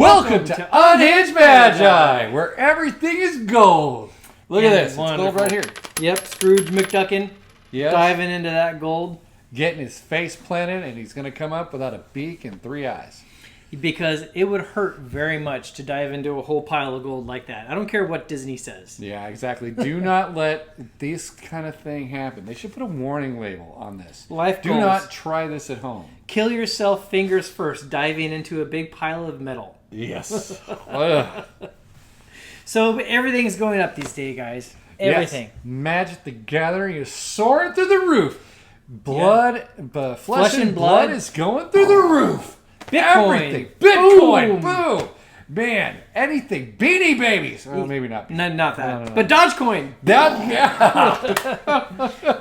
Welcome to Unhinged Magi, where everything is gold. Look at this. Wonderful. It's gold right here. Yep, Scrooge McDuckin. Yes. Diving into that gold. Getting his face planted, and he's going to come up without a beak and 3 eyes. Because it would hurt very much to dive into a whole pile of gold like that. I don't care what Disney says. Yeah, exactly. Do not let this kind of thing happen. They should put a warning label on this. Life Do goals. not try this at home. Kill yourself fingers first, diving into a big pile of metal. Yes. So everything's going up these days, guys. Everything. Yes. Magic the Gathering is soaring through the roof. Blood, flesh and blood is going through the roof. Bitcoin. Everything. Bitcoin. Boom. Man, anything. Beanie Babies. Well, maybe not. Not that. No. But Dogecoin. Yeah.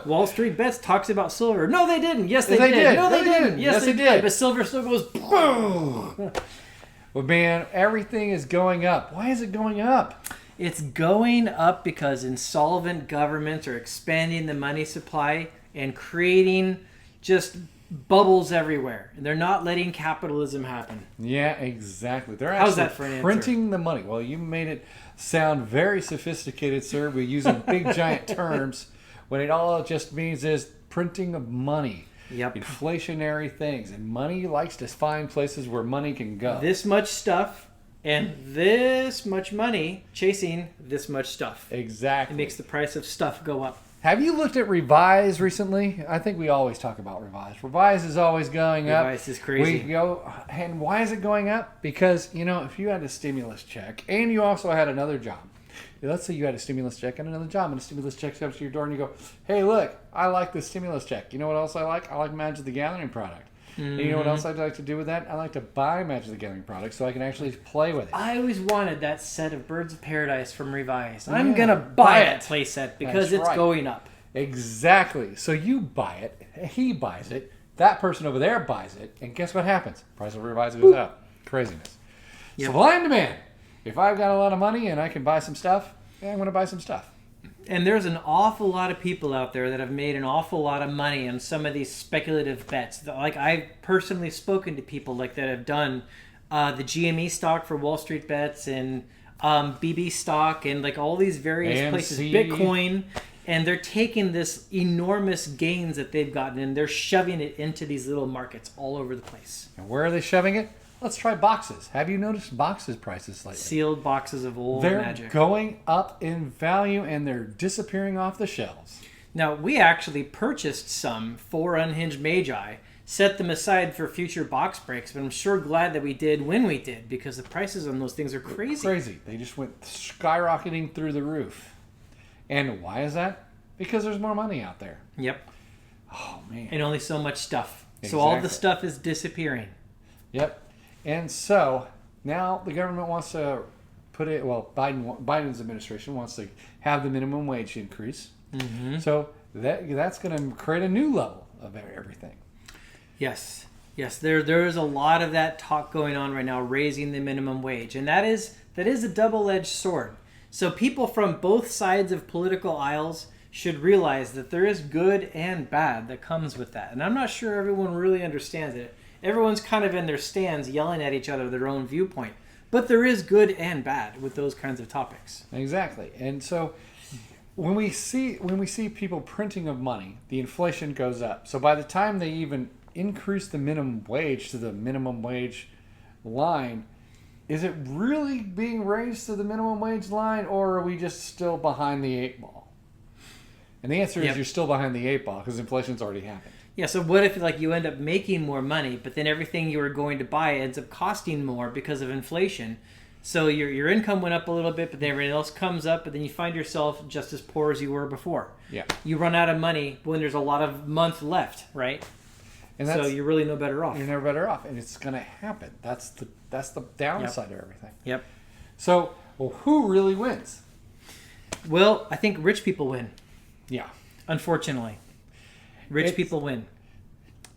Wall Street Bets talks about silver. No, they didn't. Yes, they did. No, they didn't. Yes, they did. But silver still goes boom. Well, man, everything is going up. Why is it going up? It's going up because insolvent governments are expanding the money supply and creating just bubbles everywhere. And they're not letting capitalism happen. Yeah, exactly. They're How's actually that for an printing answer? the money. Well, you made it sound very sophisticated, sir. We're using big, giant terms when it all just means is printing of money. Yep. Inflationary things. And money likes to find places where money can go. This much stuff and this much money chasing this much stuff. Exactly. It makes the price of stuff go up. Have you looked at Revise recently? I think we always talk about Revise. Revise is always going up. Revise is crazy. And why is it going up? Because, if you had a stimulus check and you also had another job. Let's say you had a stimulus check and another job, and a stimulus check comes to your door and you go, hey, look, I like this stimulus check. You know what else I like? I like Magic the Gathering product. And you know what else I'd like to do with that? I like to buy Magic the Gathering product so I can actually play with it. I always wanted that set of Birds of Paradise from Revise. I'm going to buy that play set because it's going up. Exactly. So you buy it, he buys it, that person over there buys it, and guess what happens? Price of Revise goes up. Craziness. Yep. Supply and demand. If I've got a lot of money and I can buy some stuff, I'm going to buy some stuff. And there's an awful lot of people out there that have made an awful lot of money on some of these speculative bets. Like, I've personally spoken to people like that have done the GME stock for Wall Street Bets and BB stock and like all these various places, Bitcoin, and they're taking this enormous gains that they've gotten and they're shoving it into these little markets all over the place. And where are they shoving it? Let's try boxes. Have you noticed boxes prices lately? Sealed boxes of old They're magic. going up in value and they're disappearing off the shelves. Now, we actually purchased some for Unhinged Magi, set them aside for future box breaks, but I'm sure glad that we did when we did because the prices on those things are crazy. Crazy. They just went skyrocketing through the roof. And why is that? Because there's more money out there. Yep. Oh, man. And only so much stuff. Exactly. So all the stuff is disappearing. Yep. And so now the government wants to put it, Biden's administration wants to have the minimum wage increase. Mm-hmm. So that's going to create a new level of everything. Yes. There is a lot of that talk going on right now, raising the minimum wage. And that is a double-edged sword. So people from both sides of political aisles should realize that there is good and bad that comes with that. And I'm not sure everyone really understands it. Everyone's kind of in their stands yelling at each other their own viewpoint. But there is good and bad with those kinds of topics. Exactly. And so when we see people printing of money, the inflation goes up. So by the time they even increase the minimum wage to the minimum wage line, is it really being raised to the minimum wage line, or are we just still behind the 8 ball? And the answer is you're still behind the 8 ball because inflation's already happened. Yeah, so what if you end up making more money, but then everything you were going to buy ends up costing more because of inflation? So your income went up a little bit, but then everything else comes up, but then you find yourself just as poor as you were before. Yeah. You run out of money when there's a lot of month left, right? And so you're really no better off. You're never better off, and it's going to happen. That's the downside of everything. Yep. So, who really wins? Well, I think rich people win. Yeah. Unfortunately. Rich people win.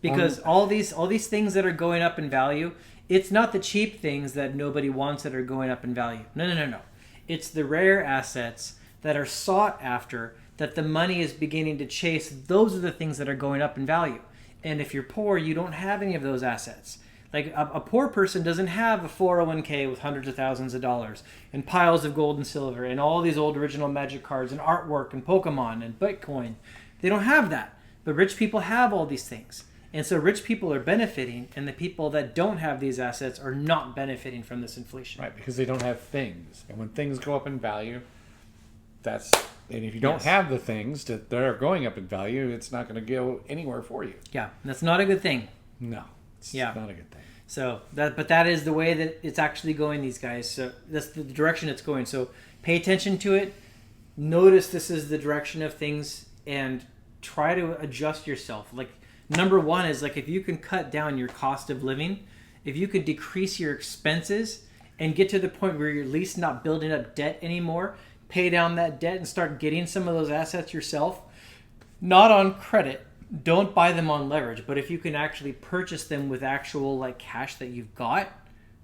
Because all these things that are going up in value, it's not the cheap things that nobody wants that are going up in value. No. It's the rare assets that are sought after that the money is beginning to chase. Those are the things that are going up in value. And if you're poor, you don't have any of those assets. Like a poor person doesn't have a 401k with hundreds of thousands of dollars and piles of gold and silver and all these old original Magic cards and artwork and Pokemon and Bitcoin. They don't have that. But rich people have all these things. And so rich people are benefiting, and the people that don't have these assets are not benefiting from this inflation. Right, because they don't have things. And when things go up in value, and if you don't have the things that are going up in value, it's not going to go anywhere for you. Yeah, that's not a good thing. No, it's not a good thing. So that is the way that it's actually going, these guys. So that's the direction it's going. So pay attention to it. Notice this is the direction of things, and try to adjust yourself. Like, number one is, like, if you can cut down your cost of living, if you could decrease your expenses and get to the point where you're at least not building up debt anymore, pay down that debt and start getting some of those assets yourself, not on credit. Don't buy them on leverage, but if you can actually purchase them with actual, like, cash that you've got,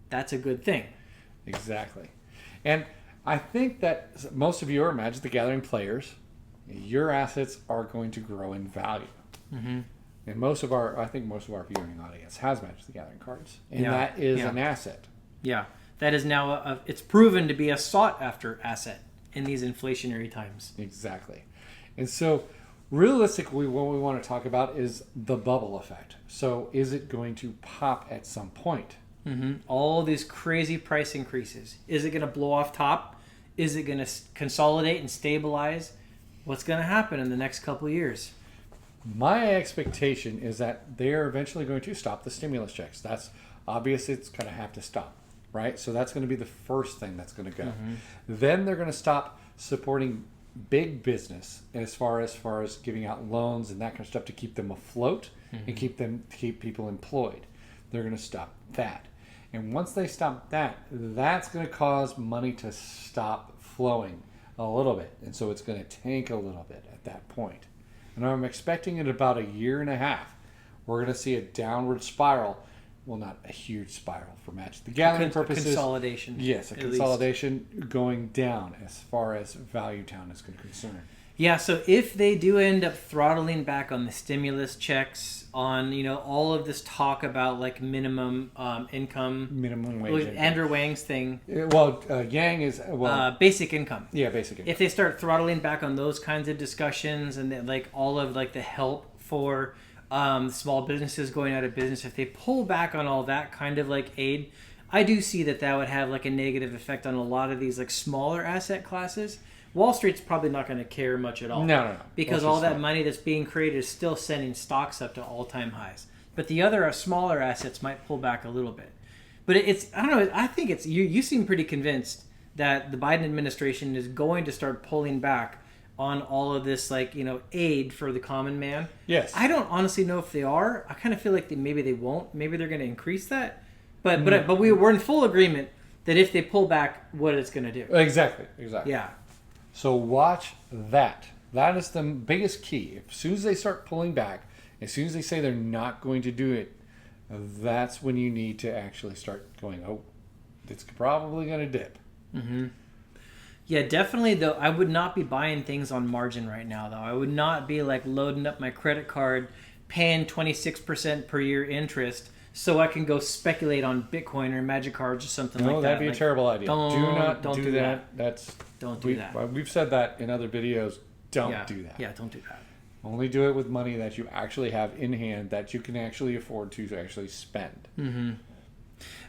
that's a good thing. Exactly. And I think that most of you are Magic the Gathering players. Your assets are going to grow in value. Mm-hmm. And I think most of our viewing audience has Magic the Gathering cards. And that is an asset. Yeah. That is now, it's proven to be a sought after asset in these inflationary times. Exactly. And so realistically, what we want to talk about is the bubble effect. So is it going to pop at some point? Mm-hmm. All these crazy price increases. Is it going to blow off top? Is it going to consolidate and stabilize? What's going to happen in the next couple of years? My expectation is that they're eventually going to stop the stimulus checks. That's obvious. It's going to have to stop, right? So that's going to be the first thing that's going to go. Mm-hmm. Then they're going to stop supporting big business as far as giving out loans and that kind of stuff to keep them afloat and keep people employed. They're going to stop that. And once they stop that, that's going to cause money to stop flowing a little bit. And so it's going to tank a little bit at that point. And I'm expecting in about a year and a half, we're going to see a downward spiral. Well, not a huge spiral for Magic the Gathering purposes. Consolidation. Yes, a consolidation going down as far as Value Town is concerned. Yeah, so if they do end up throttling back on the stimulus checks, on, you know, all of this talk about, like, minimum income, minimum wage, Andrew Wang's thing. Yang is basic income. Yeah, basic income. If they start throttling back on those kinds of discussions, and then, like, all of, like, the help for small businesses going out of business, if they pull back on all that kind of, like, aid, I do see that would have, like, a negative effect on a lot of these, like, smaller asset classes. Wall Street's probably not going to care much at all. No. Because all that money that's being created is still sending stocks up to all-time highs. But the other smaller assets might pull back a little bit. But I don't know, I think it's, you seem pretty convinced that the Biden administration is going to start pulling back on all of this, like, you know, aid for the common man. Yes. I don't honestly know if they are. I kind of feel like maybe they won't. Maybe they're going to increase that. But we're in full agreement that if they pull back, what it's going to do. Exactly. Yeah. So watch that. That is the biggest key. As soon as they start pulling back, as soon as they say they're not going to do it, that's when you need to actually start going, oh, it's probably going to dip. Mm-hmm. Yeah, definitely, though. I would not be buying things on margin right now, though. I would not be, like, loading up my credit card, paying 26% per year interest, so I can go speculate on Bitcoin or Magic cards or something like that. No, that'd be a terrible idea. Don't do that. Don't do that. We've said that in other videos. Don't do that. Yeah, don't do that. Only do it with money that you actually have in hand that you can actually afford to actually spend. Mm-hmm.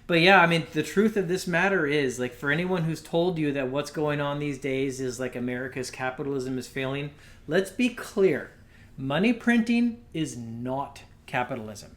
But yeah, I mean, the truth of this matter is, like, for anyone who's told you that what's going on these days is, like, America's capitalism is failing, let's be clear. Money printing is not capitalism.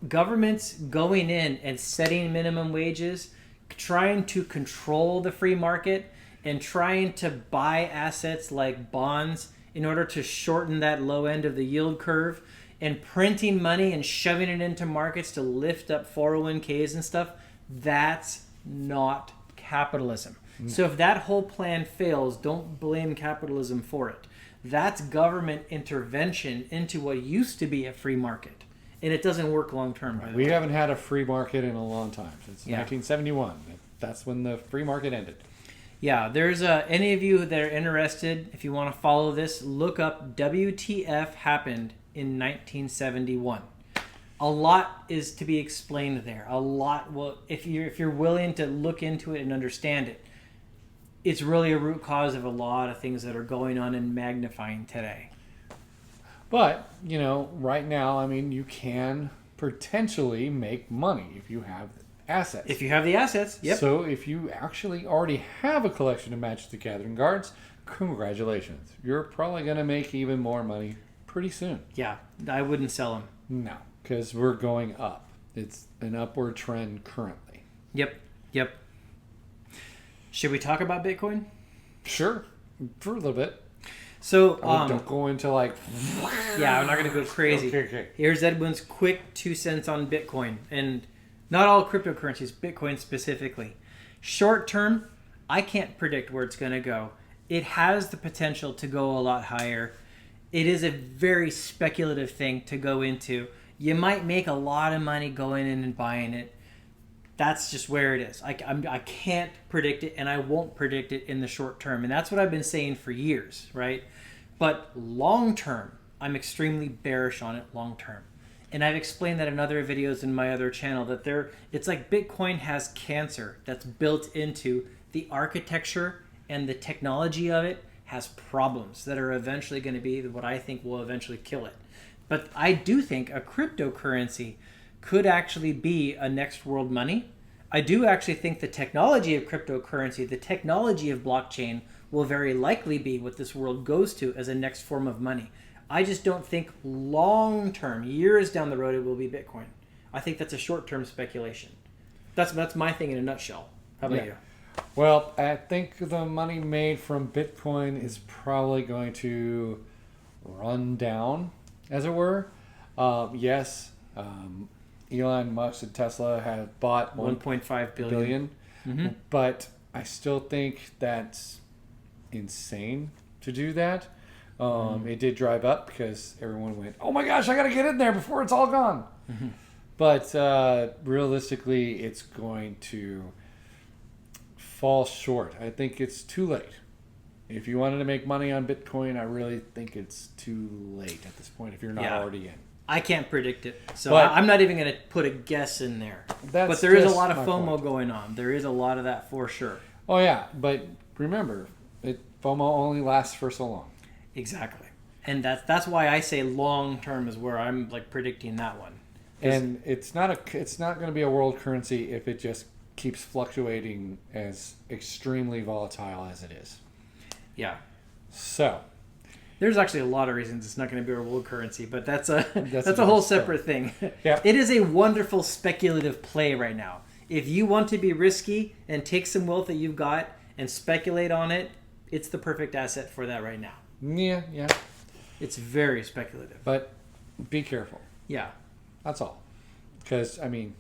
Governments going in and setting minimum wages, trying to control the free market, and trying to buy assets like bonds in order to shorten that low end of the yield curve, and printing money and shoving it into markets to lift up 401ks and stuff, that's not capitalism. So if that whole plan fails, don't blame capitalism for it. That's government intervention into what used to be a free market. And it doesn't work long term, by the way. We haven't had a free market in a long time. Since 1971. That's when the free market ended. Yeah, there's any of you that are interested, if you want to follow this, look up WTF happened in 1971. a lot is to be explained there. A lot will, if you're willing to look into it and understand it, it's really a root cause of a lot of things that are going on and magnifying today. But, right now, I mean, you can potentially make money if you have assets. If you have the assets, yep. So if you actually already have a collection of Magic the Gathering cards, congratulations. You're probably going to make even more money pretty soon. Yeah, I wouldn't sell them. No, because we're going up. It's an upward trend currently. Yep. Should we talk about Bitcoin? Sure, for a little bit. So don't go into like... Yeah, I'm not going to go crazy. Okay. Here's Edwin's quick 2 cents on Bitcoin. And not all cryptocurrencies, Bitcoin specifically. Short term, I can't predict where it's going to go. It has the potential to go a lot higher. It is a very speculative thing to go into. You might make a lot of money going in and buying it. That's just where it is. I can't predict it, and I won't predict it in the short term. And that's what I've been saying for years, right? But long term, I'm extremely bearish on it long term. And I've explained that in other videos in my other channel, that it's like Bitcoin has cancer that's built into the architecture, and the technology of it has problems that are eventually going to be what I think will eventually kill it. But I do think a cryptocurrency could actually be a next world money. I do actually think the technology of cryptocurrency, the technology of blockchain, will very likely be what this world goes to as a next form of money. I just don't think long term, years down the road, it will be Bitcoin. I think that's a short term speculation. That's my thing in a nutshell. How about you? Well, I think the money made from Bitcoin is probably going to run down, as it were. Yes, Elon Musk and Tesla have bought 1.5 billion. Mm-hmm. But I still think that's insane to do that. It did drive up because everyone went, oh my gosh, I got to get in there before it's all gone. Mm-hmm. But realistically, it's going to fall short. I think it's too late. If you wanted to make money on Bitcoin, I really think it's too late at this point if you're not already in. I can't predict it. So I'm not even going to put a guess in there. But there is a lot of FOMO going on. There is a lot of that for sure. Oh, yeah. But remember, FOMO only lasts for so long. Exactly. And that's why I say long term is where I'm like predicting that one. And it's not going to be a world currency if it just keeps fluctuating as extremely volatile as it is. Yeah. So there's actually a lot of reasons it's not going to be a world currency, but that's a whole separate thing. Yeah. It is a wonderful speculative play right now. If you want to be risky and take some wealth that you've got and speculate on it, it's the perfect asset for that right now. Yeah. It's very speculative. But be careful. Yeah. That's all. Because, I mean,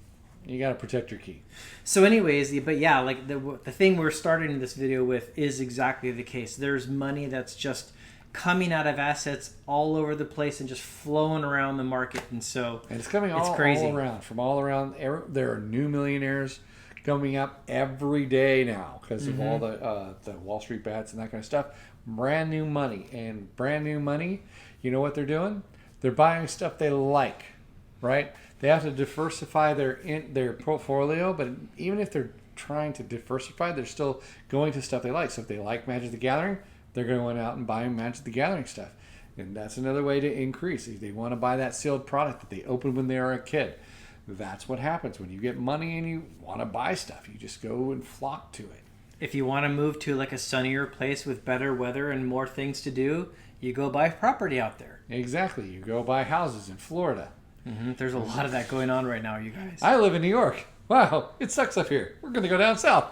you got to protect your key. So anyways, but yeah, like the thing we're starting this video with is exactly the case. There's money that's just coming out of assets all over the place and just flowing around the market. And so it's coming all around. From all around. There are new millionaires coming up every day now because of all the Wall Street bets and that kind of stuff. Brand new money. And brand new money, you know what they're doing? They're buying stuff they like, right? They have to diversify their portfolio, but even if they're trying to diversify, they're still going to stuff they like. So if they like Magic the Gathering, they're going out and buying Magic the Gathering stuff. And that's another way to increase. If they want to buy that sealed product that they opened when they were a kid, that's what happens. When you get money and you want to buy stuff, you just go and flock to it. If you want to move to like a sunnier place with better weather and more things to do, you go buy property out there. Exactly. You go buy houses in Florida. Mm-hmm. There's a lot of that going on right now, you guys. I live in New York. Wow, it sucks up here. We're going to go down south.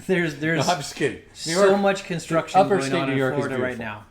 There's no, I'm just kidding. So much construction going on in Florida right now.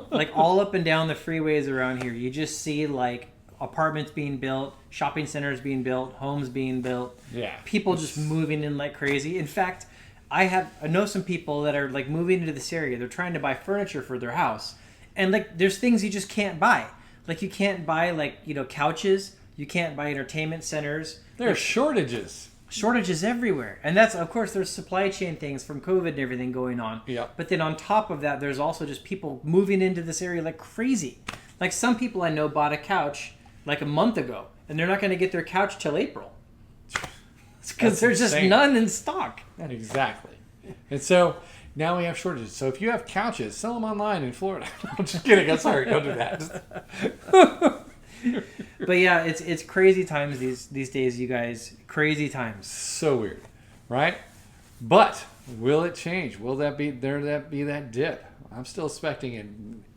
Like all up and down the freeways around here, you just see like apartments being built, shopping centers being built, homes being built. Yeah. People just moving in like crazy. In fact, I know some people that are like moving into this area. They're trying to buy furniture for their house. And like there's things you just can't buy. Like you can't buy couches, you can't buy entertainment centers. There are shortages. Shortages everywhere. And that's, of course, there's supply chain things from COVID and everything going on. Yeah. But then on top of that, there's also just people moving into this area like crazy. Like some people I know bought a couch like a month ago and they're not going to get their couch till April. It's because there's just insane. none in stock. Exactly. And so now we have shortages. So if you have couches, sell them online in Florida. I'm just kidding. I'm sorry. Don't do that. But yeah, it's crazy times these days, you guys. Crazy times. So weird, right? But will it change? Will that be that dip? I'm still expecting it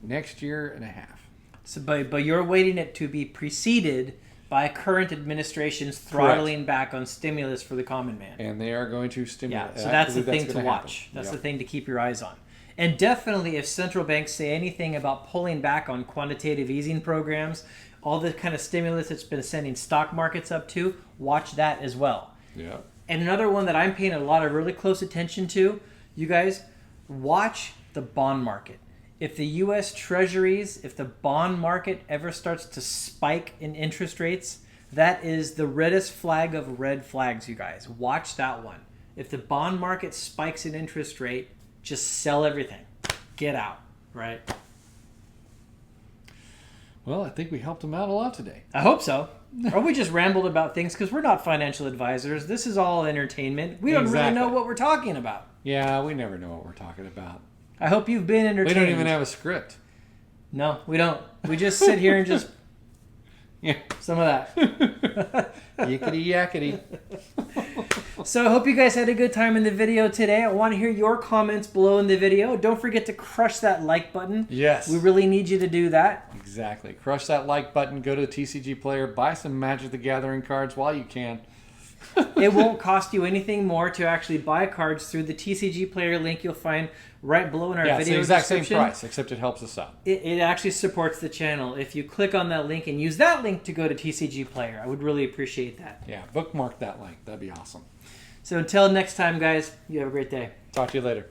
next year and a half. So, but you're waiting it to be preceded by current administration's throttling back on stimulus for the common man. And they are going to stimulate. Yeah, so that's the thing to watch. That's the thing to keep your eyes on. And definitely, if central banks say anything about pulling back on quantitative easing programs, all the kind of stimulus it's been sending stock markets up to, watch that as well. Yeah. And another one that I'm paying a lot of really close attention to, you guys, watch the bond market. If the U.S. Treasuries, if the bond market ever starts to spike in interest rates, that is the reddest flag of red flags, you guys. Watch that one. If the bond market spikes in interest rate, just sell everything. Get out, right? Well, I think we helped them out a lot today. I hope so. Or we just rambled about things because we're not financial advisors. This is all entertainment. We don't really know what we're talking about. Yeah, we never know what we're talking about. I hope you've been entertained. We don't even have a script. No, we don't. We just sit here and just... Yeah. Some of that. Yickety yakety. So I hope you guys had a good time in the video today. I want to hear your comments below in the video. Don't forget to crush that like button. Yes. We really need you to do that. Exactly. Crush that like button. Go to the TCG Player. Buy some Magic the Gathering cards while you can. It won't cost you anything more to actually buy cards through the TCG Player link you'll find right below in our video it's the exact same description. price, except it helps us out. It actually supports the channel. If you click on that link and use that link to go to TCG Player, I would really appreciate that. Yeah, bookmark that link. That'd be awesome. So until next time, guys, you have a great day. Talk to you later.